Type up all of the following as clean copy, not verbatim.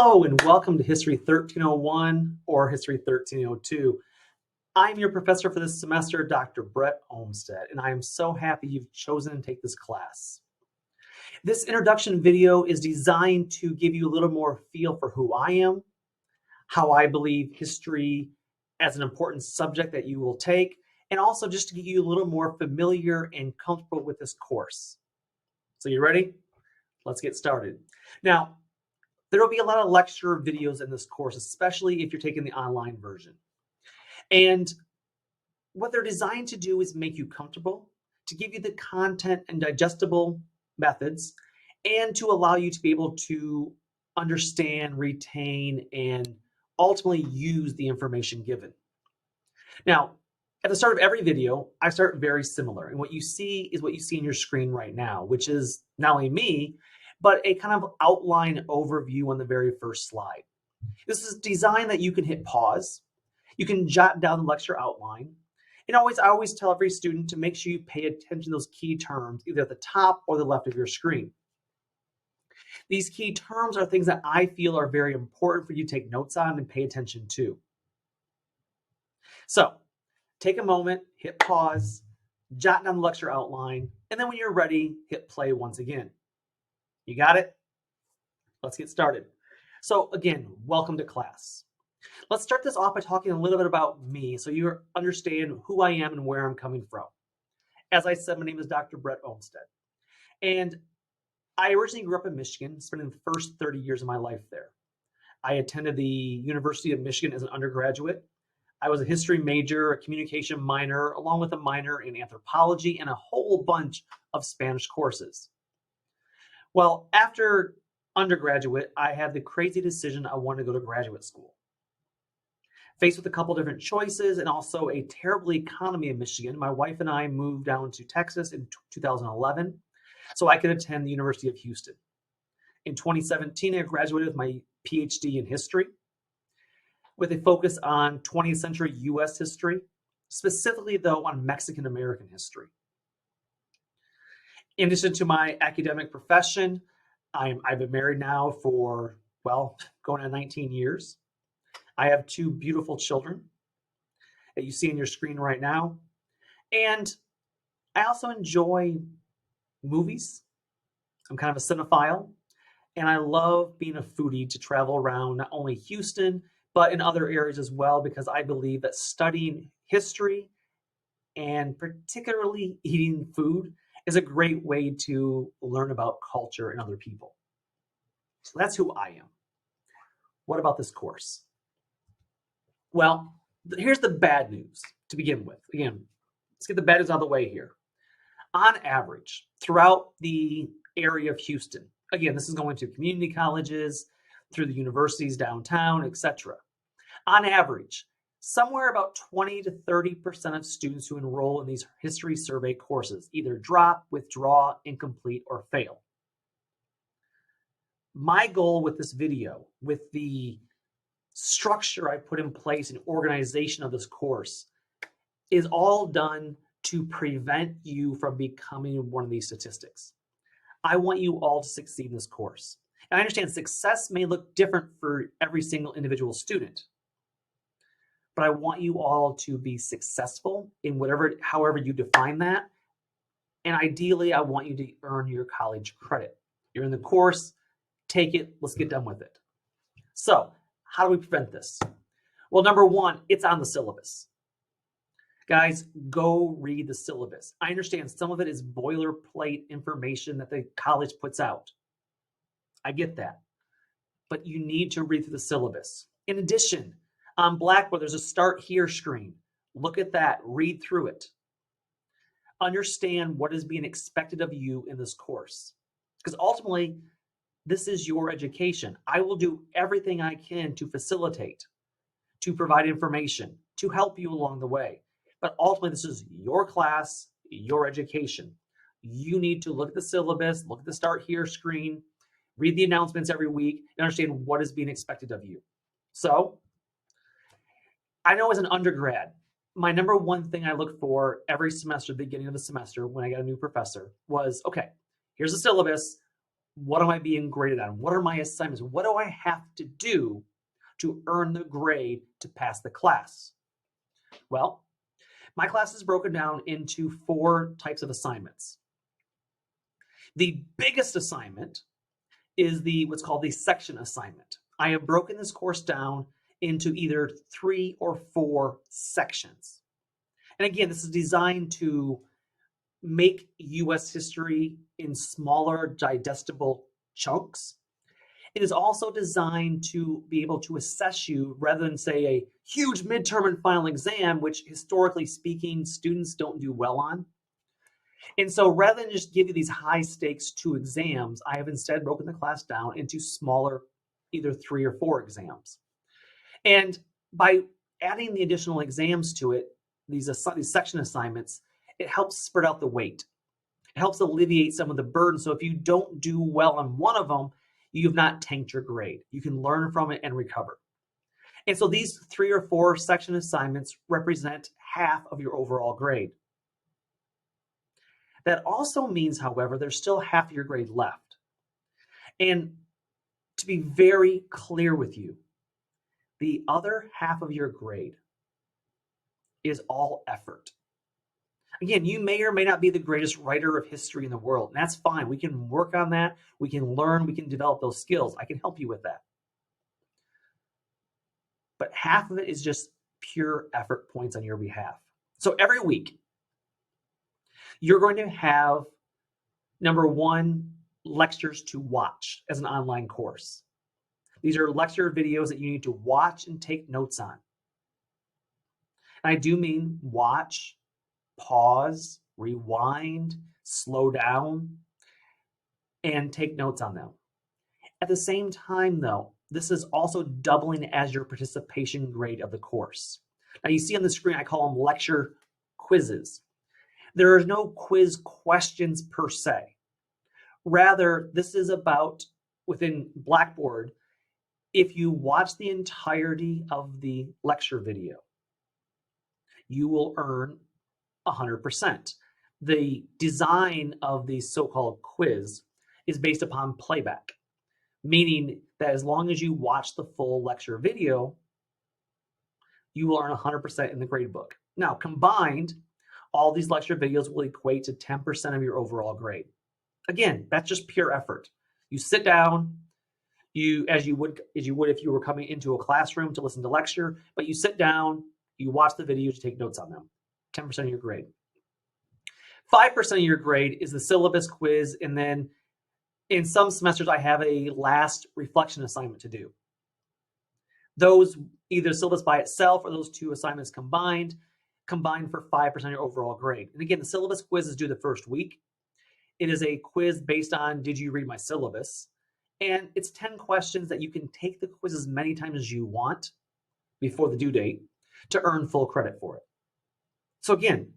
Hello and welcome to History 1301 or History 1302. I'm your professor for this semester, Dr. Brett Olmsted, and I am so happy you've chosen to take this class. This introduction video is designed to give you a little more feel for who I am, how I believe history as an important subject that you will take, and also just to get you a little more familiar and comfortable with this course. So you ready? Let's get started. Now, there will be a lot of lecture videos in this course, especially if you're taking the online version. And what they're designed to do is make you comfortable, to give you the content and digestible methods, and to allow you to be able to understand, retain, and ultimately use the information given. Now, at the start of every video, I start very similar. And what you see is what you see in your screen right now, which is not only me, but a kind of outline overview on the very first slide. This is designed that you can hit pause, you can jot down the lecture outline, and I always tell every student to make sure you pay attention to those key terms, either at the top or the left of your screen. These key terms are things that I feel are very important for you to take notes on and pay attention to. So take a moment, hit pause, jot down the lecture outline, and then when you're ready, hit play once again. You got it? Let's get started. So again, welcome to class. Let's start this off by talking a little bit about me so you understand who I am and where I'm coming from. As I said, my name is Dr. Brett Olmsted. And I originally grew up in Michigan, spending the first 30 years of my life there. I attended the University of Michigan as an undergraduate. I was a history major, a communication minor, along with a minor in anthropology and a whole bunch of Spanish courses. Well, after undergraduate, I had the crazy decision I wanted to go to graduate school. Faced with a couple different choices and also a terrible economy in Michigan, my wife and I moved down to Texas in 2011 so I could attend the University of Houston. In 2017, I graduated with my PhD in history with a focus on 20th century US history, specifically though on Mexican American history. In addition to my academic profession, I've been married now for, going on 19 years. I have two beautiful children that you see on your screen right now. And I also enjoy movies. I'm kind of a cinephile. And I love being a foodie to travel around not only Houston, but in other areas as well, because I believe that studying history and particularly eating food is a great way to learn about culture and other people. So that's who I am. What about this course? Well, here's the bad news to begin with. Again, let's get the bad news out of the way here. On average, throughout the area of Houston, again, this is going to community colleges, through the universities downtown, etc. On average, somewhere about 20 to 30% of students who enroll in these history survey courses either drop, withdraw, incomplete, or fail. My goal with this video, with the structure I put in place and organization of this course, is all done to prevent you from becoming one of these statistics. I want you all to succeed in this course. And I understand success may look different for every single individual student, but I want you all to be successful in however you define that. And ideally, I want you to earn your college credit. You're in the course, take it, let's get done with it. So, how do we prevent this? Well, number one, it's on the syllabus. Guys, go read the syllabus. I understand some of it is boilerplate information that the college puts out. I get that. But you need to read through the syllabus. In addition, on Blackboard, there's a Start Here screen. Look at that. Read through it. Understand what is being expected of you in this course. Because ultimately, this is your education. I will do everything I can to facilitate, to provide information, to help you along the way. But ultimately, this is your class, your education. You need to look at the syllabus, look at the Start Here screen, read the announcements every week, and understand what is being expected of you. So, I know as an undergrad, my number one thing I looked for every semester, beginning of the semester, when I got a new professor, was, okay, here's the syllabus. What am I being graded on? What are my assignments? What do I have to do to earn the grade to pass the class? Well, my class is broken down into 4 types of assignments. The biggest assignment is what's called the section assignment. I have broken this course down into either 3 or 4 sections. And again, this is designed to make U.S. history in smaller, digestible chunks. It is also designed to be able to assess you rather than, say, a huge midterm and final exam, which historically speaking, students don't do well on. And so rather than just give you these high stakes 2 exams, I have instead broken the class down into smaller, either 3 or 4 exams. And by adding the additional exams to it, these section assignments, it helps spread out the weight. It helps alleviate some of the burden. So if you don't do well on one of them, you've not tanked your grade. You can learn from it and recover. And so these 3 or 4 section assignments represent half of your overall grade. That also means, however, there's still half of your grade left. And to be very clear with you, the other half of your grade is all effort. Again, you may or may not be the greatest writer of history in the world, and that's fine. We can work on that. We can learn. We can develop those skills. I can help you with that. But half of it is just pure effort points on your behalf. So every week, you're going to have, number 1, lectures to watch as an online course. These are lecture videos that you need to watch and take notes on. And I do mean watch, pause, rewind, slow down, and take notes on them. At the same time, though, this is also doubling as your participation grade of the course. Now you see on the screen, I call them lecture quizzes. There are no quiz questions per se. Rather, this is about, within Blackboard, if you watch the entirety of the lecture video, you will earn 100%. The design of the so-called quiz is based upon playback, meaning that as long as you watch the full lecture video, you will earn 100% in the grade book. Now, combined, all these lecture videos will equate to 10% of your overall grade. Again, that's just pure effort. You sit down, as you would if you were coming into a classroom to listen to lecture, but you sit down, you watch the video to take notes on them. 10% of your grade. 5% of your grade is the syllabus quiz, and then in some semesters I have a last reflection assignment to do. Those, either syllabus by itself or those 2 assignments combined for 5% of your overall grade. And again, the syllabus quiz is due the first week. It is a quiz based on, did you read my syllabus? And it's 10 questions that you can take the quiz as many times as you want before the due date to earn full credit for it. So again,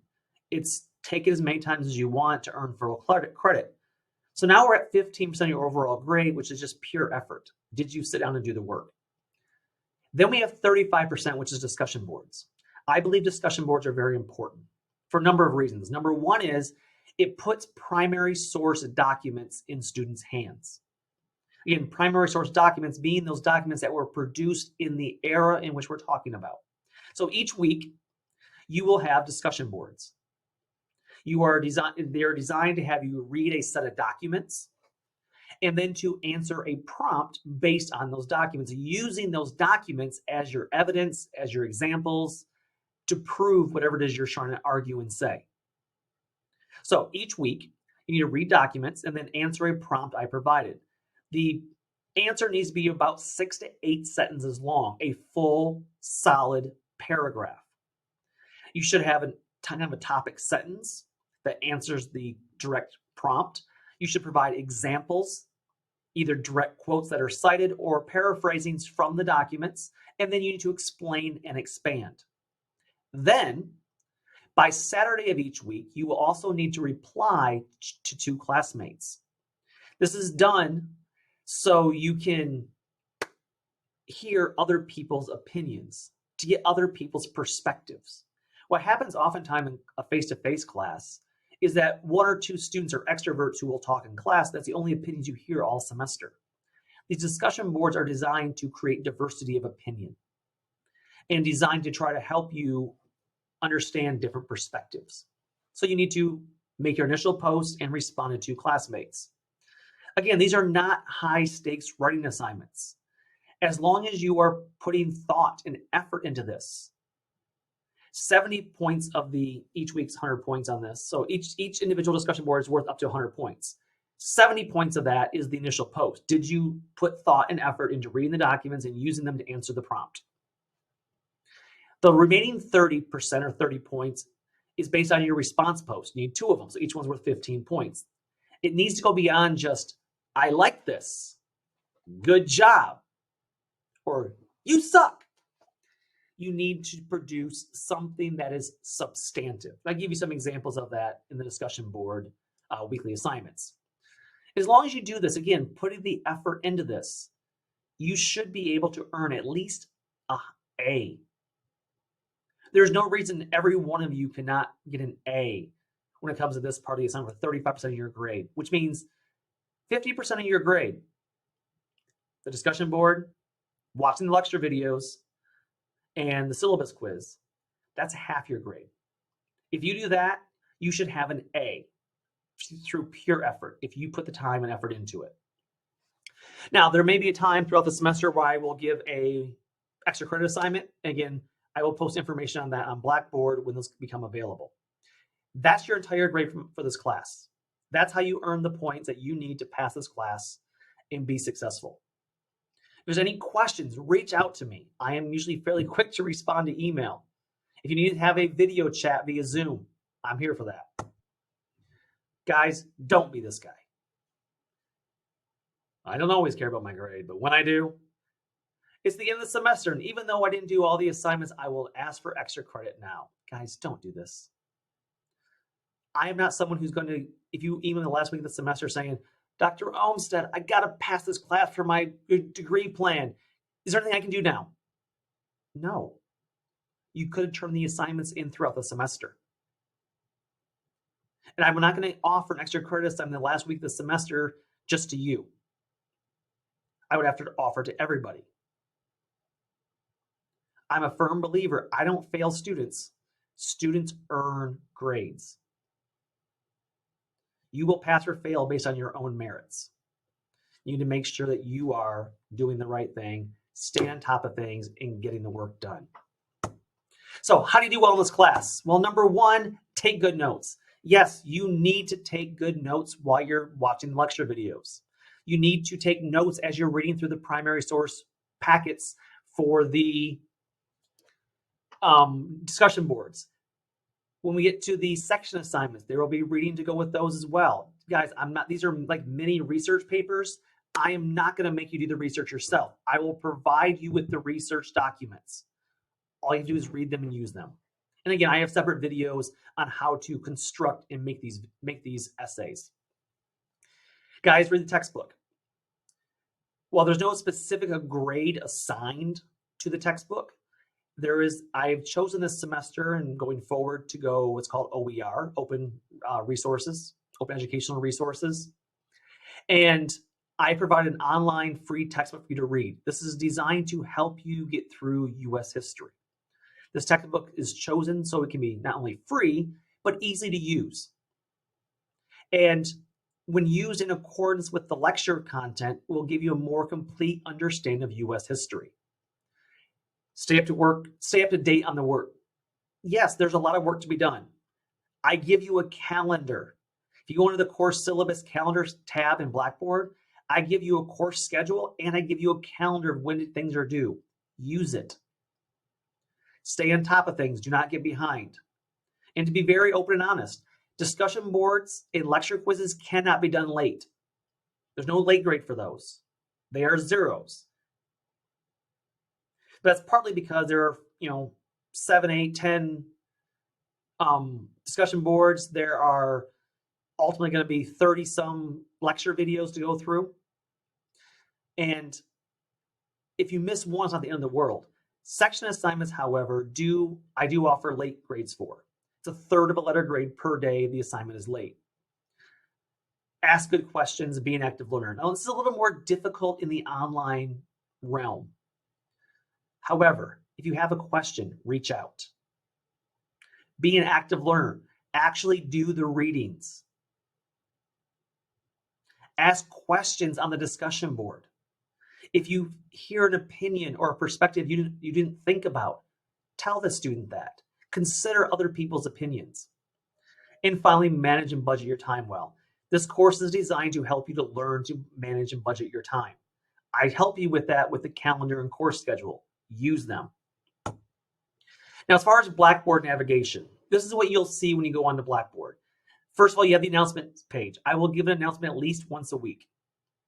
it's take it as many times as you want to earn full credit. So now we're at 15% of your overall grade, which is just pure effort. Did you sit down and do the work? Then we have 35%, which is discussion boards. I believe discussion boards are very important for a number of reasons. Number 1 is it puts primary source documents in students' hands. Again, primary source documents being those documents that were produced in the era in which we're talking about. So each week, you will have discussion boards. They're designed to have you read a set of documents and then to answer a prompt based on those documents, using those documents as your evidence, as your examples, to prove whatever it is you're trying to argue and say. So each week, you need to read documents and then answer a prompt I provided. The answer needs to be about 6 to 8 sentences long, a full, solid paragraph. You should have a topic sentence that answers the direct prompt. You should provide examples, either direct quotes that are cited or paraphrasings from the documents, and then you need to explain and expand. Then, by Saturday of each week, you will also need to reply to 2 classmates. This is done so you can hear other people's opinions, to get other people's perspectives. What happens oftentimes in a face-to-face class is that one or two students are extroverts who will talk in class. That's the only opinions you hear all semester. These discussion boards are designed to create diversity of opinion and designed to try to help you understand different perspectives. So you need to make your initial post and respond to classmates. Again, these are not high stakes writing assignments. As long as you are putting thought and effort into this, 70 points of each week's 100 points on this. So each individual discussion board is worth up to 100 points. 70 points of that is the initial post. Did you put thought and effort into reading the documents and using them to answer the prompt? The remaining 30% or 30 points is based on your response post. You need 2 of them, so each one's worth 15 points. It needs to go beyond just, I like this, good job, or you suck. You need to produce something that is substantive. I'll give you some examples of that in the discussion board weekly assignments. As long as you do this, again, putting the effort into this, you should be able to earn at least an A. There's no reason every one of you cannot get an A when it comes to this part of the assignment for 35% of your grade, which means 50% of your grade. The discussion board, watching the lecture videos, and the syllabus quiz, that's half your grade. If you do that, you should have an A through pure effort if you put the time and effort into it. Now, there may be a time throughout the semester where I will give a extra credit assignment. Again, I will post information on that on Blackboard when those become available. That's your entire grade for this class. That's how you earn the points that you need to pass this class and be successful. If there's any questions, reach out to me. I am usually fairly quick to respond to email. If you need to have a video chat via Zoom, I'm here for that. Guys, don't be this guy. I don't always care about my grade, but when I do, it's the end of the semester, and even though I didn't do all the assignments, I will ask for extra credit now. Guys, don't do this. I am not someone who's going to, if you email the last week of the semester saying, Dr. Olmsted, I got to pass this class for my degree plan. Is there anything I can do now? No. You could have turned the assignments in throughout the semester. And I'm not going to offer an extra credit assignment the last week of the semester just to you. I would have to offer to everybody. I'm a firm believer. I don't fail students. Students earn grades. You will pass or fail based on your own merits. You need to make sure that you are doing the right thing, stay on top of things, and getting the work done. So how do you do well in this class? Well, number 1, take good notes. Yes, you need to take good notes while you're watching lecture videos. You need to take notes as you're reading through the primary source packets for the discussion boards. When we get to the section assignments, there will be reading to go with those as well. Guys, these are like mini research papers. I am not going to make you do the research yourself. I will provide you with the research documents. All you have to do is read them and use them. And again, I have separate videos on how to construct and make these essays. Guys, read the textbook. While there's no specific grade assigned to the textbook, I've chosen this semester and going forward to go what's called OER, Open Resources, Open Educational Resources. And I provide an online free textbook for you to read. This is designed to help you get through U.S. history. This textbook is chosen so it can be not only free, but easy to use. And when used in accordance with the lecture content, will give you a more complete understanding of U.S. history. Stay up to date on the work. Yes, there's a lot of work to be done. I give you a calendar. If you go into the course syllabus calendars tab in Blackboard, I give you a course schedule and I give you a calendar of when things are due. Use it. Stay on top of things. Do not get behind. And to be very open and honest, discussion boards and lecture quizzes cannot be done late. There's no late grade for those. They are zeros. But that's partly because there are, 7, 8, 10 discussion boards. There are ultimately going to be 30 some lecture videos to go through. And if you miss one, it's not the end of the world. Section assignments, however, I do offer late grades for. It's a third of a letter grade per day the assignment is late. Ask good questions, be an active learner. Now, this is a little more difficult in the online realm. However, if you have a question, reach out. Be an active learner. Actually do the readings. Ask questions on the discussion board. If you hear an opinion or a perspective you didn't think about, tell the student that. Consider other people's opinions. And finally, manage and budget your time well. This course is designed to help you to learn to manage and budget your time. I help you with that with the calendar and course schedule. Use them. Now, as far as Blackboard navigation, this is what you'll see when you go onto Blackboard. First of all, you have the announcement page. I will give an announcement at least once a week,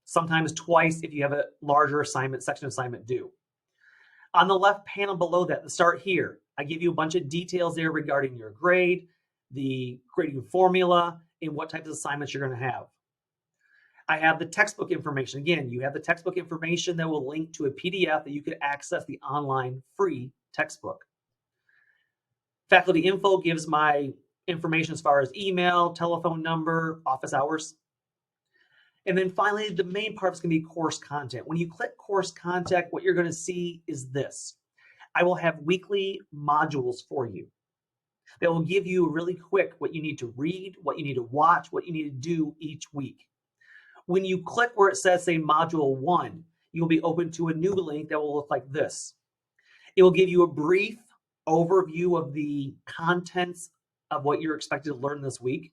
sometimes twice if you have a larger assignment, section assignment due. On the left panel below that, the start here, I give you a bunch of details there regarding your grade, the grading formula, and what types of assignments you're going to have. I have the textbook information. Again, you have the textbook information that will link to a PDF that you can access the online free textbook. Faculty info gives my information as far as email, telephone number, office hours. And then finally, the main part is going to be course content. When you click course content, what you're going to see is this. I will have weekly modules for you that will give you really quick what you need to read, what you need to watch, what you need to do each week. When you click where it says, say, Module 1, you'll be open to a new link that will look like this. It will give you a brief overview of the contents of what you're expected to learn this week.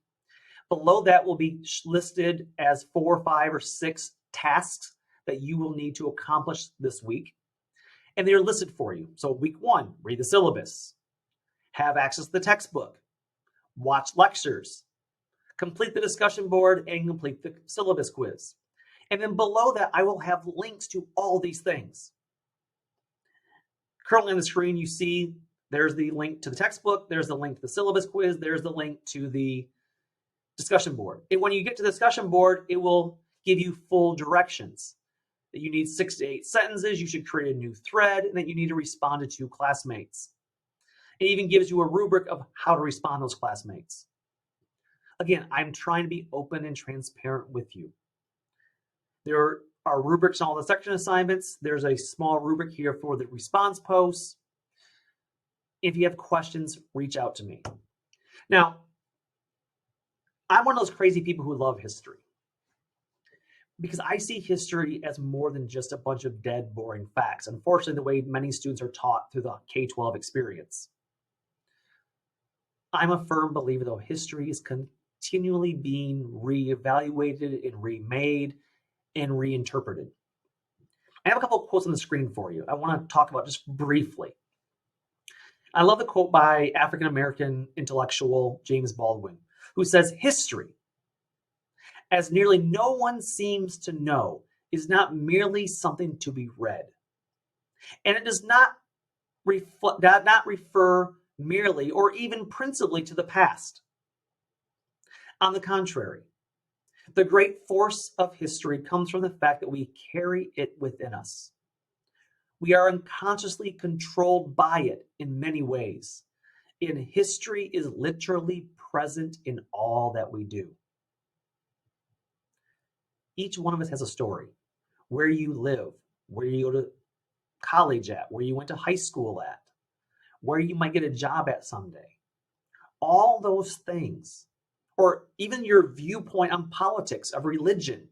Below that will be listed as 4, 5, or 6 tasks that you will need to accomplish this week. And they're listed for you. So week 1, read the syllabus, have access to the textbook, watch lectures, complete the discussion board, and complete the syllabus quiz. And then below that, I will have links to all these things. Currently on the screen, you see there's the link to the textbook, there's the link to the syllabus quiz, there's the link to the discussion board. And when you get to the discussion board, it will give you full directions that you need 6 to 8 sentences, you should create a new thread, and that you need to respond to 2 classmates. It even gives you a rubric of how to respond to those classmates. Again, I'm trying to be open and transparent with you. There are rubrics on all the section assignments. There's a small rubric here for the response posts. If you have questions, reach out to me. Now, I'm one of those crazy people who love history because I see history as more than just a bunch of dead, boring facts. Unfortunately, the way many students are taught through the K-12 experience. I'm a firm believer, though, history is continually being reevaluated and remade and reinterpreted. I have a couple of quotes on the screen for you I want to talk about just briefly. I love the quote by African-American intellectual James Baldwin, who says, "History, as nearly no one seems to know, is not merely something to be read. And it does not refer merely or even principally to the past. On the contrary, the great force of history comes from the fact that we carry it within us. We are unconsciously controlled by it in many ways. And history is literally present in all that we do." Each one of us has a story. Where you live, where you go to college at, where you went to high school at, where you might get a job at someday. All those things, or even your viewpoint on politics, of religion,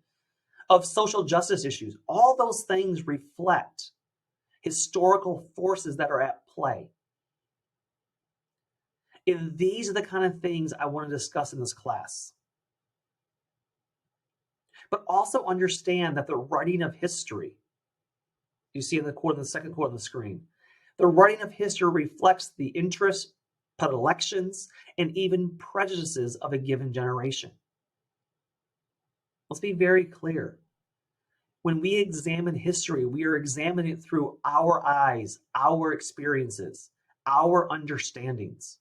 of social justice issues, all those things reflect historical forces that are at play. And these are the kind of things I want to discuss in this class. But also understand that the writing of history, you see in the second quote on the screen, the writing of history reflects the interests, predilections, and even prejudices of a given generation. Let's be very clear. When we examine history, we are examining it through our eyes, our experiences, our understandings.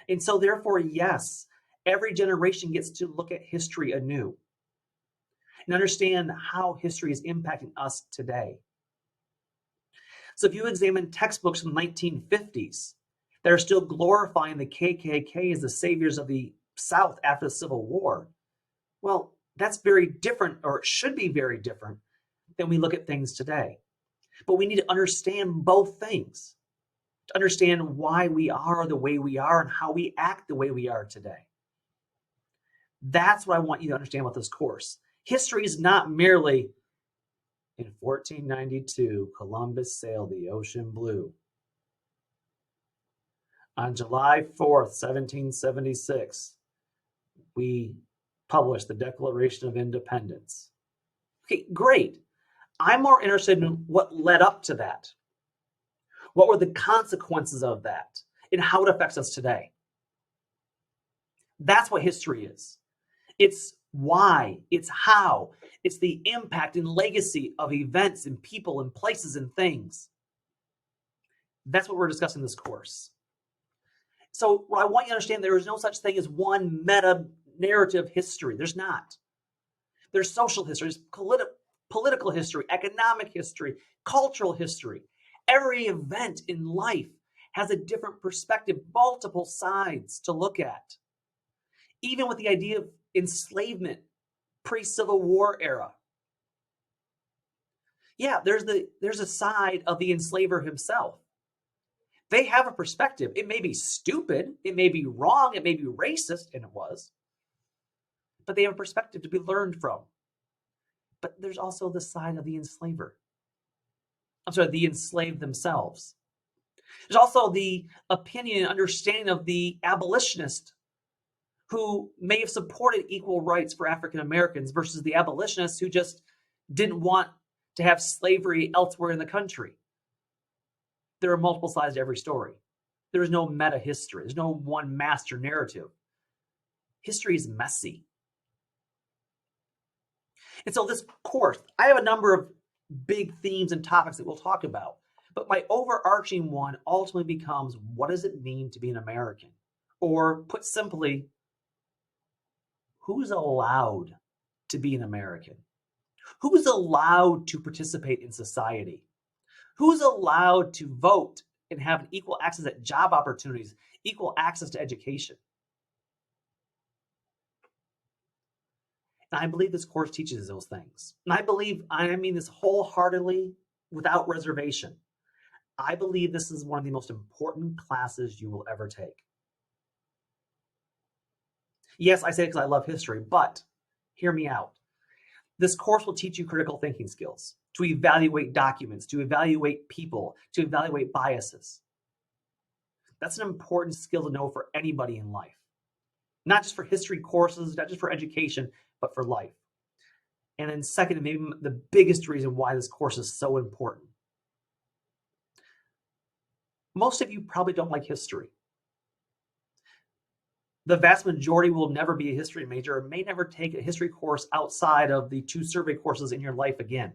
And so therefore, yes, every generation gets to look at history anew and understand how history is impacting us today. So if you examine textbooks from the 1950s, They're still glorifying the KKK as the saviors of the South after the Civil War. Well, that's very different, or it should be very different, than we look at things today. But we need to understand both things, to understand why we are the way we are and how we act the way we are today. That's what I want you to understand about this course. History is not merely, in 1492, Columbus sailed the ocean blue. On July 4th, 1776, we published the Declaration of Independence. Okay, great. I'm more interested in what led up to that. What were the consequences of that and how it affects us today? That's what history is. It's why, it's how, it's the impact and legacy of events and people and places and things. That's what we're discussing in this course. So I want you to understand there is no such thing as one meta narrative history. There's not. There's social history, there's political history, economic history, cultural history. Every event in life has a different perspective, multiple sides to look at. Even with the idea of enslavement, pre-Civil War era. Yeah, there's a side of the enslaver himself. They have a perspective. It may be stupid, it may be wrong, it may be racist, and it was. But they have a perspective to be learned from. But there's also the side of the enslaver. The enslaved themselves. There's also the opinion and understanding of the abolitionist who may have supported equal rights for African Americans versus the abolitionists who just didn't want to have slavery elsewhere in the country. There are multiple sides to every story. There is no meta history. There's no one master narrative. History is messy. And so this course, I have a number of big themes and topics that we'll talk about. But my overarching one ultimately becomes, what does it mean to be an American? Or put simply, who's allowed to be an American? Who's allowed to participate in society? Who's allowed to vote and have equal access to job opportunities, equal access to education? And I believe this course teaches those things. And I mean this wholeheartedly, without reservation. I believe this is one of the most important classes you will ever take. Yes, I say it because I love history, but hear me out. This course will teach you critical thinking skills, to evaluate documents, to evaluate people, to evaluate biases. That's an important skill to know for anybody in life. Not just for history courses, not just for education, but for life. And then second, and maybe the biggest reason why this course is so important. Most of you probably don't like history. The vast majority will never be a history major or may never take a history course outside of the 2 survey courses in your life again.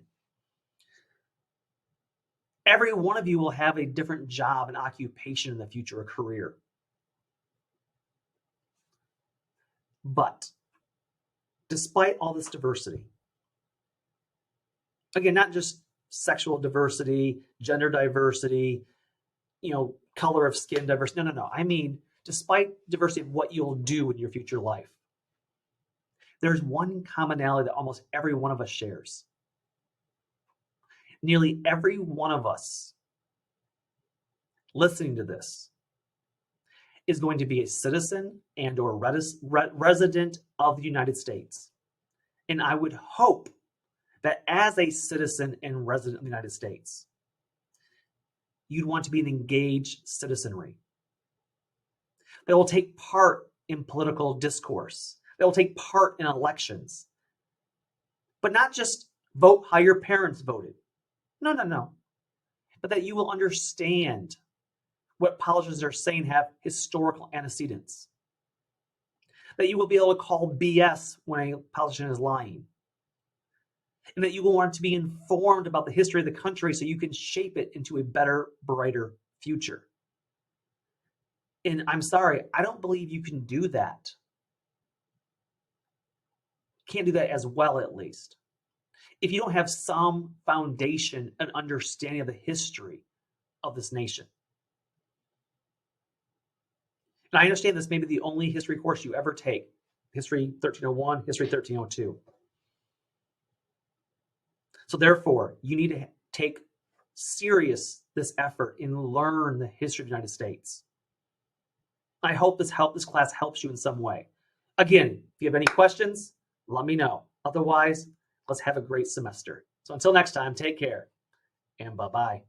Every one of you will have a different job and occupation in the future, a career. But despite all this diversity, again, not just sexual diversity, gender diversity, color of skin diversity. No. I mean, despite diversity of what you'll do in your future life, there's one commonality that almost every one of us shares. Nearly every one of us listening to this is going to be a citizen and or resident of the United States. And I would hope that as a citizen and resident of the United States, you'd want to be an engaged citizenry that will take part in political discourse, that will take part in elections, but not just vote how your parents voted. No. But that you will understand what politicians are saying have historical antecedents. That you will be able to call BS when a politician is lying. And that you will want to be informed about the history of the country so you can shape it into a better, brighter future. And I'm sorry, I don't believe you can do that. Can't do that as well, at least, if you don't have some foundation and understanding of the history of this nation. And I understand this may be the only history course you ever take. History 1301, History 1302. So therefore, you need to take serious this effort and learn the history of the United States. I hope this class helps you in some way. Again, if you have any questions, let me know. Otherwise, let's have a great semester. So until next time, take care and bye-bye.